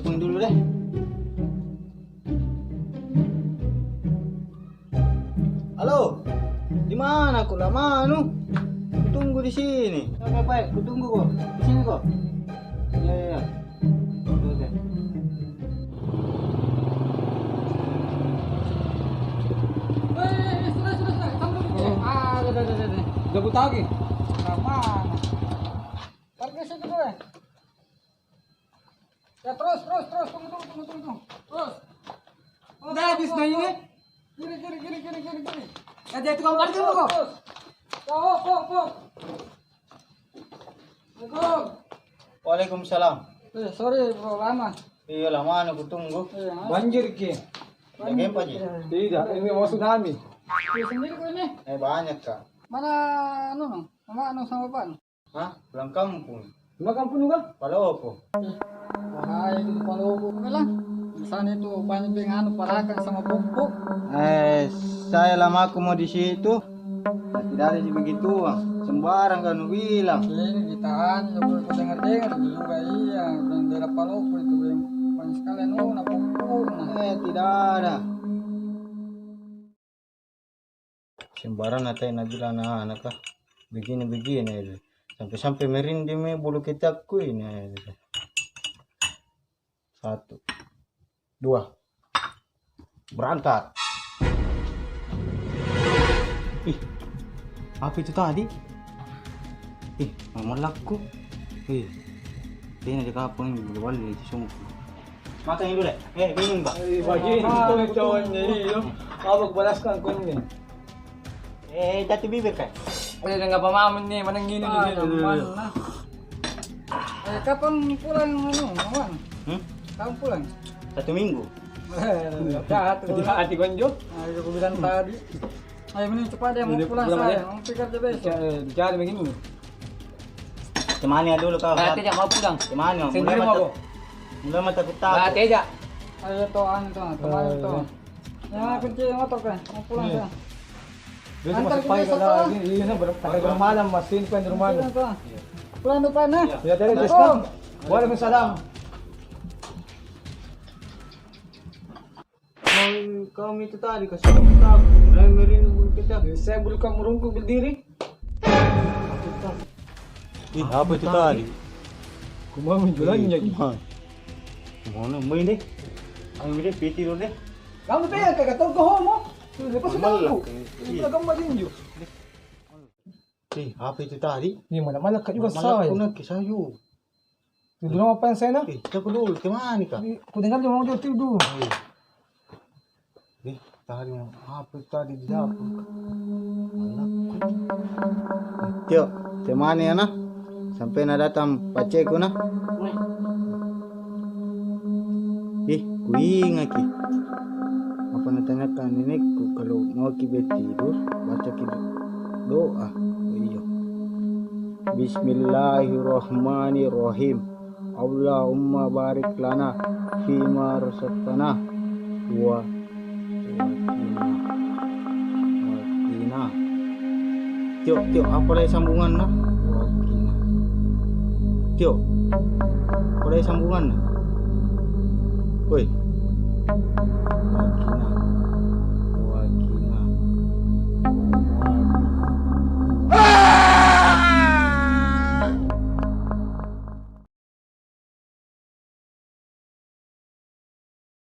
telepon dulu deh. Halo, di mana kok lama anu? Kutunggu di sini. Oke baik, kutunggu kok. Di sini kok. Iya iya. Oke. Sudah. Udah. Gabut lagi. Lama. Parkir situ gue. Ya terus. Tunggu. Terus. Udah habis dah ini. Kiri. Ada tukang parkir lu kok. Kok. Assalamualaikum. Waalaikumsalam. Sorry bro, lama. Iya lama anu kutunggu. Banjir ki. Lagi apa Ji? Tidak, ini mau tsunami. Sendiri gue ini. Banyak Kak. Mana anu? Sama apaan? Hah? Pulang kampung. Rumah kampung juga? Palopo. Bahaya itu kalau bilang. Di sana itu banyak yang anu parakan sama pupuk. Saya lama aku mau di situ. Tidak ada sih begitu, sembarang kan bilang. Ini ditahan, boleh kau dengar juga iya. Dan daerah Palopo itu yang banyak sekali anu pupuk. Tidak ada. Sembarang natain bilang anak kah begini itu. Sampai merinding bulu ketiakku ini. 1, 2, berangkat. Ih, apa itu tadi? Ih, mamalakku. Ih, ini di kampung ini boleh di sungguh. Makan dulu deh. Bingung Pak. Bajin, itu cowoknya iyo. Abang balaskan ko ini. Jatuh bibir kan? Nggak pamahaman nih, manang gini Mana? Kapan pulang Maman? Kapan pulang? 1 minggu. Hati konjo. Ayo aku bilang tadi. Ayo ini cepat deh, mau pulang saya. Mau pikir aja besok. Bicara begini. Temani dulu kau. Tidak mau pulang. Temani. Sendiri mau. Mulai mata takut. Tidak. Ayo teman itu. Ya kunci motor kan, mau pulang saya. Besok masuk pagi kalau ini bermalam masih di rumah. Pulang depan ya. Ya dari Islam. Waalaikumsalam. Kau itu tadi kasih tahu. Mulai merinding kita. Saya bukan merungkuk berdiri. Ih, apa itu tadi? Kumau menjualnya gimana? Mana main deh? Ayo deh, piti dulu deh. Kamu tuh ya kagak tahu kau mau. Lepas tahu. Itu kamu majinju. Apa itu tadi? Ini mana kak juga saya. Aku nak sayu. Tidur apa yang saya nak? Coba dulu, kemana kak? Aku dengar dia mau jauh tidur. Tadi apa tadi di dapur? Tio, temani ya nah. Sampai na datang paceku nah. Kuingat ki. Apa natanyakan nenekku kalau mau kita tidur baca kita doa. Iya. Bismillahirrahmanirrahim. Allahumma barik lana fima razaqtana wa wakina. Tio, apa lagi sambungan nah? Wakina. Tio, apa lagi sambungan nah? Woi, wakina.